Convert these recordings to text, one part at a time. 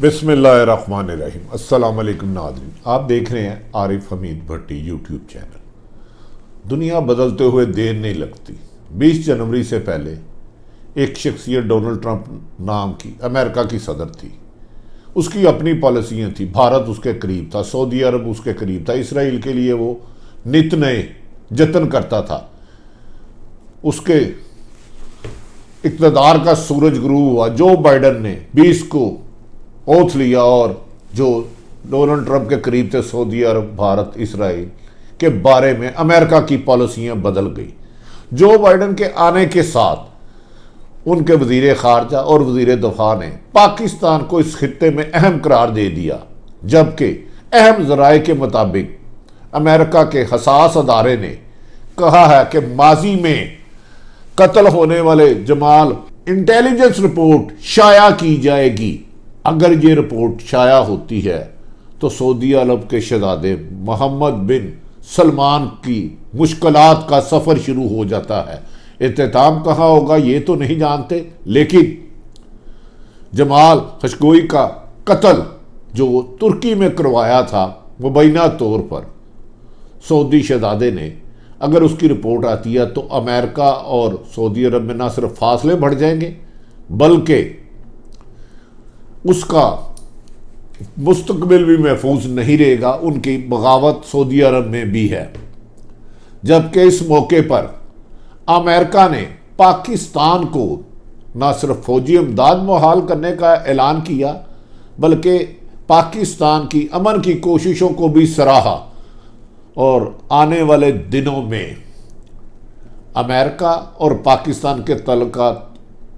بسم اللہ الرحمن الرحیم۔ السلام علیکم ناظرین، آپ دیکھ رہے ہیں عارف حمید بھٹی یوٹیوب چینل۔ دنیا بدلتے ہوئے دیر نہیں لگتی۔ 20 جنوری سے پہلے ایک شخصیت ڈونلڈ ٹرمپ نام کی امریکہ کی صدر تھی۔ اس کی اپنی پالیسیاں تھیں، بھارت اس کے قریب تھا، سعودی عرب اس کے قریب تھا، اسرائیل کے لیے وہ نت نئے جتن کرتا تھا۔ اس کے اقتدار کا سورج غروب ہوا۔ جو بائیڈن نے 20 کو اوتھ لیا اور جو ڈونلڈ ٹرمپ کے قریب تھے، سعودی عرب، بھارت، اسرائیل کے بارے میں امریکہ کی پالیسیاں بدل گئی۔ جو بائیڈن کے آنے کے ساتھ ان کے وزیر خارجہ اور وزیر دفاع نے پاکستان کو اس خطے میں اہم قرار دے دیا، جبکہ اہم ذرائع کے مطابق امریکہ کے حساس ادارے نے کہا ہے کہ ماضی میں قتل ہونے والے جمال انٹیلیجنس رپورٹ شائع کی جائے گی۔ اگر یہ رپورٹ شائع ہوتی ہے تو سعودی عرب کے شہزادے محمد بن سلمان کی مشکلات کا سفر شروع ہو جاتا ہے۔ اختتام کہاں ہوگا یہ تو نہیں جانتے، لیکن جمال خشوگی کا قتل جو ترکی میں کروایا تھا مبینہ طور پر سعودی شہزادے نے، اگر اس کی رپورٹ آتی ہے تو امریکہ اور سعودی عرب میں نہ صرف فاصلے بڑھ جائیں گے بلکہ اس کا مستقبل بھی محفوظ نہیں رہے گا۔ ان کی بغاوت سعودی عرب میں بھی ہے، جبکہ اس موقع پر امریکہ نے پاکستان کو نہ صرف فوجی امداد بحال کرنے کا اعلان کیا بلکہ پاکستان کی امن کی کوششوں کو بھی سراہا، اور آنے والے دنوں میں امریکہ اور پاکستان کے تعلقات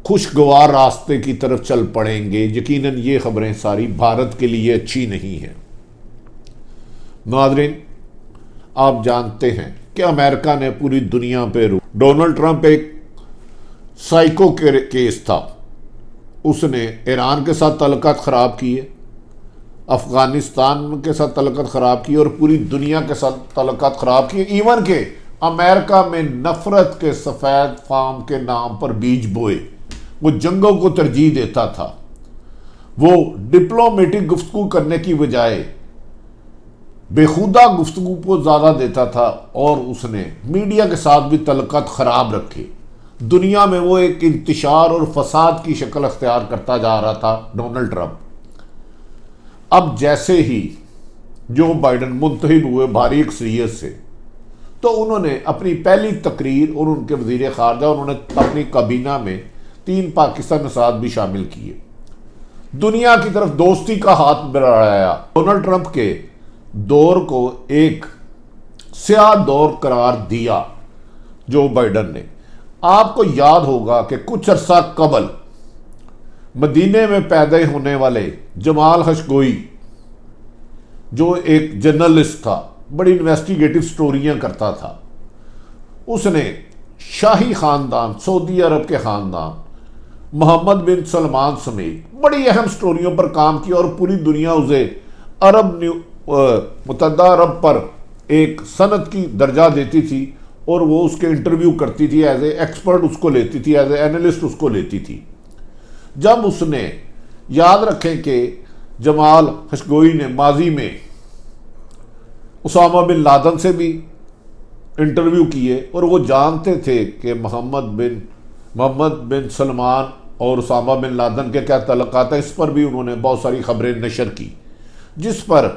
خوشگوار راستے کی طرف چل پڑیں گے۔ یقیناً یہ خبریں ساری بھارت کے لیے اچھی نہیں ہیں۔ ناظرین، آپ جانتے ہیں کہ امریکہ نے پوری دنیا پہ ڈونلڈ ٹرمپ ایک سائیکو کیس تھا۔ اس نے ایران کے ساتھ تعلقات خراب کیے، افغانستان کے ساتھ تعلقات خراب کیے اور پوری دنیا کے ساتھ تعلقات خراب کیے۔ ایون کہ امریکہ میں نفرت کے سفید فام کے نام پر بیج بوئے۔ وہ جنگوں کو ترجیح دیتا تھا، وہ ڈپلومیٹک گفتگو کرنے کی بجائے بےخودہ گفتگو کو زیادہ دیتا تھا، اور اس نے میڈیا کے ساتھ بھی تعلقات خراب رکھے۔ دنیا میں وہ ایک انتشار اور فساد کی شکل اختیار کرتا جا رہا تھا ڈونلڈ ٹرمپ۔ اب جیسے ہی جو بائیڈن منتخب ہوئے بھاری اکثریت سے، تو انہوں نے اپنی پہلی تقریر اور ان کے وزیر خارجہ، انہوں نے اپنی کابینہ میں 3 پاکستان افراد بھی شامل کیے، دنیا کی طرف دوستی کا ہاتھ بڑھایا۔ ڈونلڈ ٹرمپ کے دور کو ایک سیاہ دور قرار دیا جو بائیڈن نے۔ آپ کو یاد ہوگا کہ کچھ عرصہ قبل مدینے میں پیدا ہونے والے جمال خشوگی، جو ایک جرنلسٹ تھا، بڑی انویسٹیگیٹو سٹوریاں کرتا تھا، اس نے شاہی خاندان، سعودی عرب کے خاندان، محمد بن سلمان سمیت بڑی اہم سٹوریوں پر کام کیا، اور پوری دنیا اسے متحدہ عرب پر ایک سند کی درجہ دیتی تھی، اور وہ اس کے انٹرویو کرتی تھی، ایز اے ایکسپرٹ اس کو لیتی تھی، ایز اے اینالسٹ اس کو لیتی تھی۔ جب اس نے، یاد رکھیں کہ جمال خشوگی نے ماضی میں اسامہ بن لادن سے بھی انٹرویو کیے، اور وہ جانتے تھے کہ محمد بن سلمان اور اسامہ بن لادن کے کیا تعلقات ہیں، اس پر بھی انہوں نے بہت ساری خبریں نشر کی، جس پر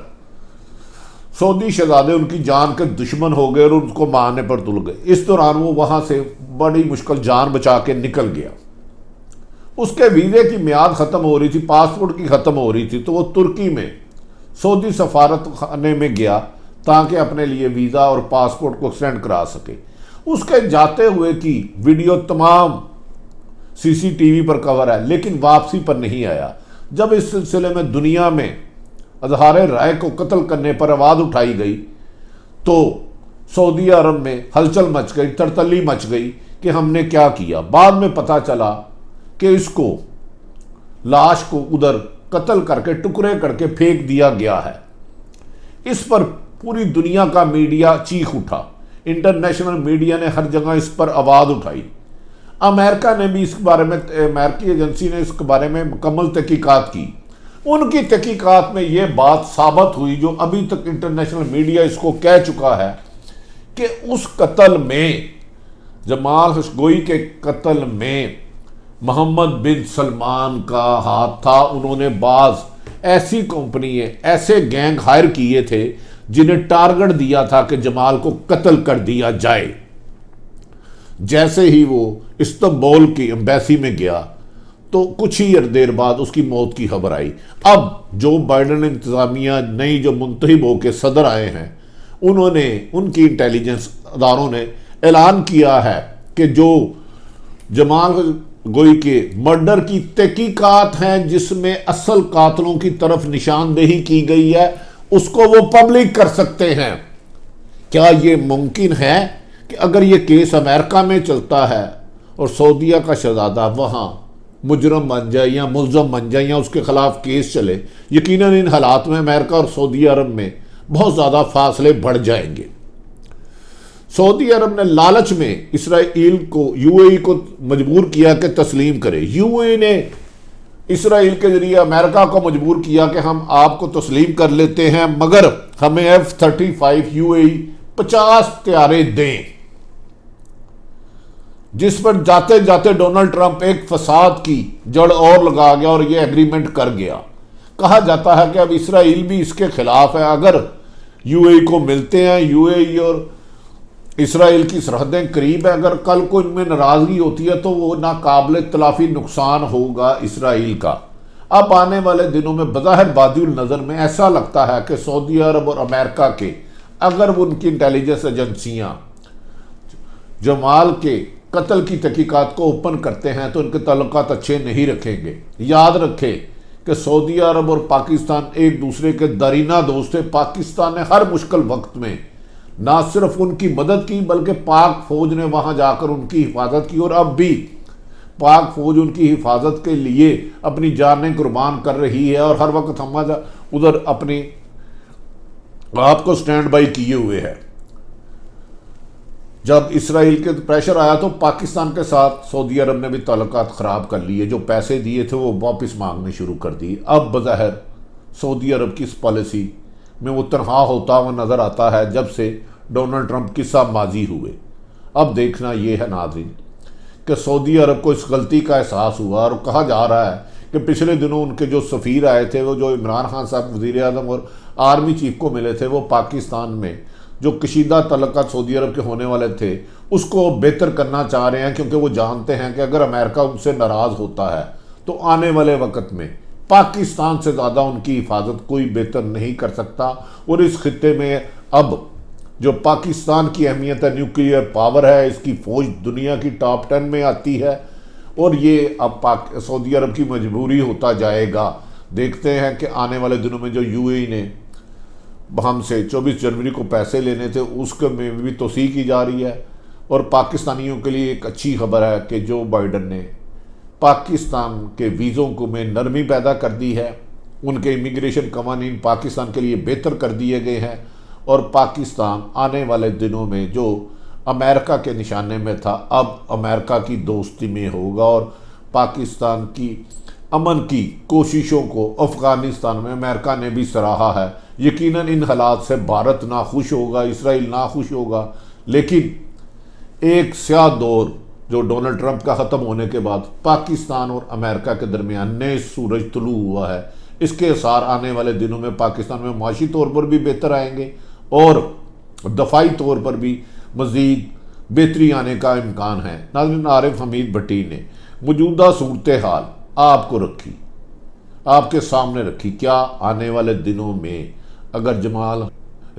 سعودی شہزادے ان کی جان کے دشمن ہو گئے اور ان کو مارنے پر تل گئے۔ اس دوران وہ وہاں سے بڑی مشکل جان بچا کے نکل گیا۔ اس کے ویزے کی میعاد ختم ہو رہی تھی، پاسپورٹ کی ختم ہو رہی تھی، تو وہ ترکی میں سعودی سفارت خانے میں گیا تاکہ اپنے لیے ویزا اور پاسپورٹ کو ایکسٹینڈ کرا سکے۔ اس کے جاتے ہوئے کی ویڈیو تمام CCTV پر کور ہے، لیکن واپسی پر نہیں آیا۔ جب اس سلسلے میں دنیا میں اظہار رائے کو قتل کرنے پر آواز اٹھائی گئی تو سعودی عرب میں ہلچل مچ گئی، ترتلی مچ گئی کہ ہم نے کیا کیا۔ بعد میں پتہ چلا کہ اس کو، لاش کو ادھر قتل کر کے ٹکڑے کر کے پھینک دیا گیا ہے۔ اس پر پوری دنیا کا میڈیا چیخ اٹھا، انٹرنیشنل میڈیا نے ہر جگہ اس پر آواز اٹھائی۔ امریکہ نے بھی اس بارے میں، امریکی ایجنسی نے اس کے بارے میں مکمل تحقیقات کی۔ ان کی تحقیقات میں یہ بات ثابت ہوئی، جو ابھی تک انٹرنیشنل میڈیا اس کو کہہ چکا ہے، کہ اس قتل میں، جمال خشوگی کے قتل میں محمد بن سلمان کا ہاتھ تھا۔ انہوں نے بعض ایسی کمپنیاں، ایسے گینگ ہائر کیے تھے جنہیں ٹارگٹ دیا تھا کہ جمال کو قتل کر دیا جائے۔ جیسے ہی وہ استنبول کی ایمبیسی میں گیا تو کچھ ہی دیر بعد اس کی موت کی خبر آئی۔ اب جو بائیڈن انتظامیہ نئی جو منتخب ہو کے صدر آئے ہیں، انہوں نے، ان کی انٹیلیجنس اداروں نے اعلان کیا ہے کہ جو جمال خشوگی کے مرڈر کی تحقیقات ہیں، جس میں اصل قاتلوں کی طرف نشاندہی کی گئی ہے، اس کو وہ پبلک کر سکتے ہیں۔ کیا یہ ممکن ہے کہ اگر یہ کیس امریکہ میں چلتا ہے اور سعودیہ کا شہزادہ وہاں مجرم بن جائے یا ملزم بن جائے یا اس کے خلاف کیس چلے، یقیناً ان حالات میں امریکہ اور سعودی عرب میں بہت زیادہ فاصلے بڑھ جائیں گے۔ سعودی عرب نے لالچ میں اسرائیل کو، یو اے ای کو مجبور کیا کہ تسلیم کرے۔ یو اے ای نے اسرائیل کے ذریعے امریکہ کو مجبور کیا کہ ہم آپ کو تسلیم کر لیتے ہیں، مگر ہمیں F-35 یو اے ای 50 طیارے دیں، جس پر جاتے جاتے ڈونلڈ ٹرمپ ایک فساد کی جڑ اور لگا گیا اور یہ ایگریمنٹ کر گیا۔ کہا جاتا ہے کہ اب اسرائیل بھی اس کے خلاف ہے۔ اگر یو اے ای کو ملتے ہیں، یو اے ای اور اسرائیل کی سرحدیں قریب ہیں، اگر کل کو ان میں ناراضگی ہوتی ہے تو وہ ناقابل تلافی نقصان ہوگا اسرائیل کا۔ اب آنے والے دنوں میں بظاہر بادی النظر میں ایسا لگتا ہے کہ سعودی عرب اور امریکہ کے، اگر وہ ان کی انٹیلیجنس ایجنسیاں جمال کے قتل کی تحقیقات کو اوپن کرتے ہیں تو ان کے تعلقات اچھے نہیں رکھیں گے۔ یاد رکھیں کہ سعودی عرب اور پاکستان ایک دوسرے کے دیرینہ دوست تھے۔ پاکستان نے ہر مشکل وقت میں نہ صرف ان کی مدد کی بلکہ پاک فوج نے وہاں جا کر ان کی حفاظت کی، اور اب بھی پاک فوج ان کی حفاظت کے لیے اپنی جانیں قربان کر رہی ہے، اور ہر وقت ہم ادھر اپنی آپ کو سٹینڈ بائی کیے ہوئے ہے۔ جب اسرائیل کے پریشر آیا تو پاکستان کے ساتھ سعودی عرب نے بھی تعلقات خراب کر لیے، جو پیسے دیے تھے وہ واپس مانگنے شروع کر دی۔ اب بظاہر سعودی عرب کی اس پالیسی میں وہ تنہا ہوتا ہوا نظر آتا ہے جب سے ڈونلڈ ٹرمپ قصہ ماضی ہوئے۔ اب دیکھنا یہ ہے ناظرین کہ سعودی عرب کو اس غلطی کا احساس ہوا، اور کہا جا رہا ہے کہ پچھلے دنوں ان کے جو سفیر آئے تھے، وہ جو عمران خان صاحب وزیر اعظم اور آرمی چیف کو ملے تھے، وہ پاکستان میں جو کشیدہ تعلقات سعودی عرب کے ہونے والے تھے اس کو بہتر کرنا چاہ رہے ہیں، کیونکہ وہ جانتے ہیں کہ اگر امریکہ ان سے ناراض ہوتا ہے تو آنے والے وقت میں پاکستان سے زیادہ ان کی حفاظت کوئی بہتر نہیں کر سکتا۔ اور اس خطے میں اب جو پاکستان کی اہمیت ہے، نیوکلیئر پاور ہے، اس کی فوج دنیا کی ٹاپ 10 میں آتی ہے، اور یہ اب سعودی عرب کی مجبوری ہوتا جائے گا۔ دیکھتے ہیں کہ آنے والے دنوں میں جو یو اے ای نے ہم سے 24 جنوری کو پیسے لینے تھے، اس کے میں بھی توسیع کی جا رہی ہے۔ اور پاکستانیوں کے لیے ایک اچھی خبر ہے کہ جو بائیڈن نے پاکستان کے ویزوں کو میں نرمی پیدا کر دی ہے، ان کے امیگریشن قوانین پاکستان کے لیے بہتر کر دیے گئے ہیں، اور پاکستان آنے والے دنوں میں جو امریکہ کے نشانے میں تھا اب امریکہ کی دوستی میں ہوگا، اور پاکستان کی امن کی کوششوں کو افغانستان میں امریکہ نے بھی سراہا ہے۔ یقیناً ان حالات سے بھارت ناخوش ہوگا، اسرائیل ناخوش ہوگا، لیکن ایک سیاہ دور جو ڈونلڈ ٹرمپ کا ختم ہونے کے بعد پاکستان اور امریکہ کے درمیان نئے سورج طلوع ہوا ہے، اس کے اثار آنے والے دنوں میں پاکستان میں معاشی طور پر بھی بہتر آئیں گے، اور دفاعی طور پر بھی مزید بہتری آنے کا امکان ہے۔ ناظرین، عارف حمید بھٹی نے موجودہ صورتحال آپ کو رکھی، آپ کے سامنے رکھی۔ کیا آنے والے دنوں میں اگر جمال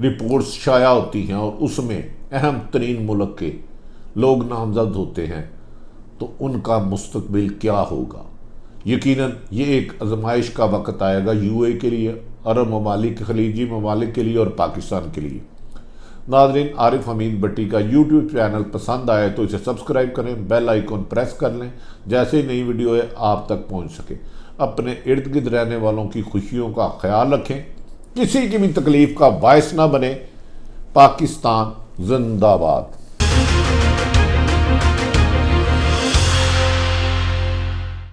رپورٹس شائع ہوتی ہیں اور اس میں اہم ترین ملک کے لوگ نامزد ہوتے ہیں تو ان کا مستقبل کیا ہوگا؟ یقیناً یہ ایک آزمائش کا وقت آئے گا یو اے کے لیے، عرب ممالک، خلیجی ممالک کے لیے اور پاکستان کے لیے۔ ناظرین، عارف حمید بھٹی کا یوٹیوب چینل پسند آئے تو اسے سبسکرائب کریں، بیل آئیکن پریس کر لیں، جیسے ہی نئی ویڈیو ہے آپ تک پہنچ سکے۔ اپنے ارد گرد رہنے والوں کی خوشیوں کا خیال رکھیں، کسی کی بھی تکلیف کا باعث نہ بنے۔ پاکستان زندہ باد۔